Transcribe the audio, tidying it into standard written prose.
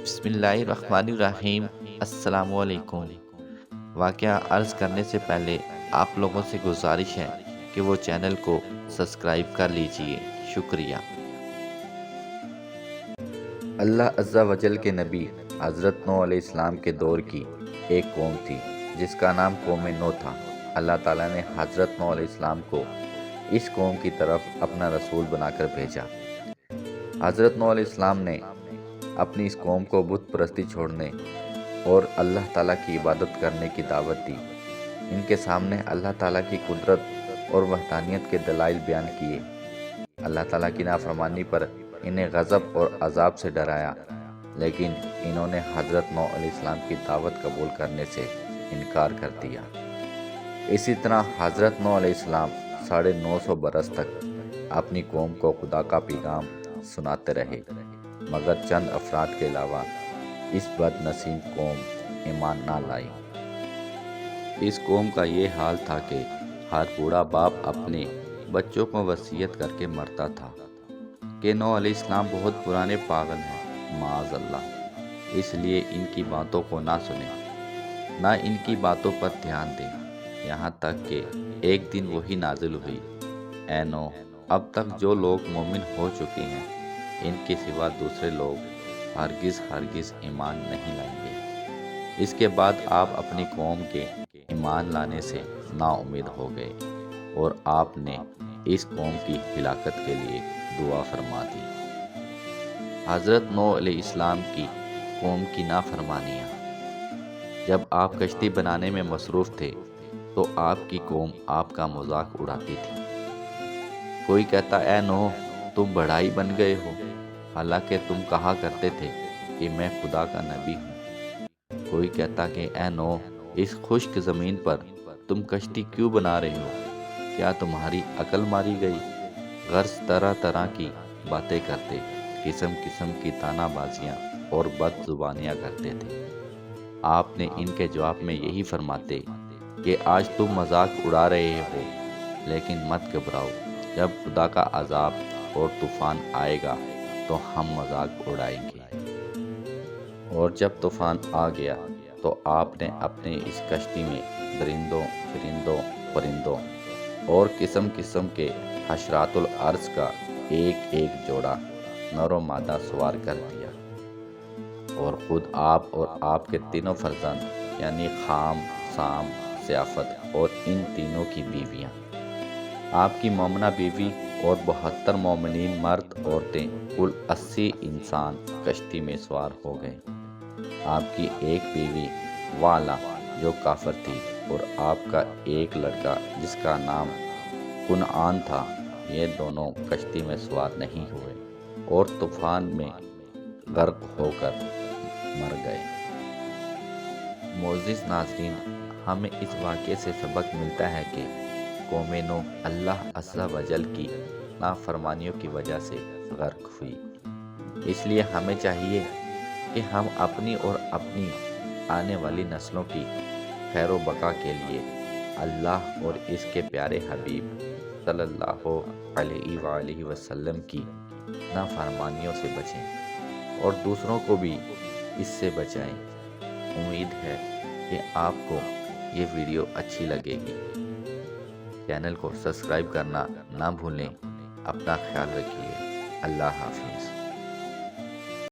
بسم اللہ الرحمن الرحیم۔ السلام علیکم۔ واقعہ عرض کرنے سے پہلے آپ لوگوں سے گزارش ہے کہ وہ چینل کو سبسکرائب کر لیجئے، شکریہ۔ اللہ عز و جل کے نبی حضرت نوح علیہ السلام کے دور کی ایک قوم تھی جس کا نام قوم نوح تھا۔ اللہ تعالیٰ نے حضرت نوح علیہ السلام کو اس قوم کی طرف اپنا رسول بنا کر بھیجا۔ حضرت نوح علیہ السلام نے اپنی اس قوم کو بت پرستی چھوڑنے اور اللہ تعالیٰ کی عبادت کرنے کی دعوت دی۔ ان کے سامنے اللہ تعالیٰ کی قدرت اور وحدانیت کے دلائل بیان کیے۔ اللہ تعالیٰ کی نافرمانی پر انہیں غضب اور عذاب سے ڈرایا، لیکن انہوں نے حضرت نوح علیہ السلام کی دعوت قبول کرنے سے انکار کر دیا۔ اسی طرح حضرت نوح علیہ السلام 950 برس تک اپنی قوم کو خدا کا پیغام سناتے رہے، مگر چند افراد کے علاوہ اس بد نصیب قوم ایمان نہ لائی۔ اس قوم کا یہ حال تھا کہ ہر بوڑھا باپ اپنے بچوں کو وصیت کر کے مرتا تھا کہ نوح علیہ السلام بہت پرانے پاگل ہیں، معاذ اللہ، اس لیے ان کی باتوں کو نہ سنیں، نہ ان کی باتوں پر دھیان دیں، یہاں تک کہ ایک دن وہی نازل ہوئی: اے نوح، اب تک جو لوگ مومن ہو چکے ہیں ان کے سوا دوسرے لوگ ہرگز ایمان نہیں لائیں گے۔ اس کے بعد آپ اپنی قوم کے ایمان لانے سے نا امید ہو گئے اور آپ نے اس قوم کی ہلاکت کے لیے دعا فرما دی۔ حضرت نوح علیہ السلام کی قوم کی نافرمانیاں۔ جب آپ کشتی بنانے میں مصروف تھے تو آپ کی قوم آپ کا مذاق اڑاتی تھی۔ کوئی کہتا: اے نوح، تم بڑھائی بن گئے ہو، حالانکہ تم کہا کرتے تھے کہ میں خدا کا نبی ہوں۔ کوئی کہتا کہ اے نوح، اس خشک زمین پر تم کشتی کیوں بنا رہے ہو؟ کیا تمہاری عقل ماری گئی؟ غرض طرح طرح کی باتیں کرتے، قسم قسم کی طعنہ بازیاں اور بد زبانیاں کرتے تھے۔ آپ نے ان کے جواب میں یہی فرماتے کہ آج تم مذاق اڑا رہے ہو، لیکن مت گھبراؤ، جب خدا کا عذاب اور طوفان آئے گا تو ہم مذاق اڑائیں گے۔ اور جب طوفان آ گیا تو آپ نے اپنے اس کشتی میں درندوں، چرندوں، پرندوں اور قسم قسم کے حشرات الارض کا ایک ایک جوڑا نر و مادہ سوار کر دیا، اور خود آپ اور آپ کے تینوں فرزند یعنی خام، سام، سیافت اور ان تینوں کی بیویاں، آپ کی مومنہ بیوی اور 72 مومنین مرد عورتیں، کل 80 انسان کشتی میں سوار ہو گئے۔ آپ کی ایک بیوی والا جو کافر تھی اور آپ کا ایک لڑکا جس کا نام کنعان تھا، یہ دونوں کشتی میں سوار نہیں ہوئے اور طوفان میں غرق ہو کر مر گئے۔ معزز ناظرین، ہمیں اس واقعے سے سبق ملتا ہے کہ قوم نوح اللہ عز و جل کی نافرمانیوں کی وجہ سے غرق ہوئی۔ اس لیے ہمیں چاہیے کہ ہم اپنی اور اپنی آنے والی نسلوں کی خیر و بقا کے لیے اللہ اور اس کے پیارے حبیب صلی اللہ علیہ وآلہ وسلم کی نافرمانیوں سے بچیں اور دوسروں کو بھی اس سے بچائیں۔ امید ہے کہ آپ کو یہ ویڈیو اچھی لگے گی۔ چینل کو سبسکرائب کرنا نہ بھولیں۔ اپنا خیال رکھیے۔ اللہ حافظ۔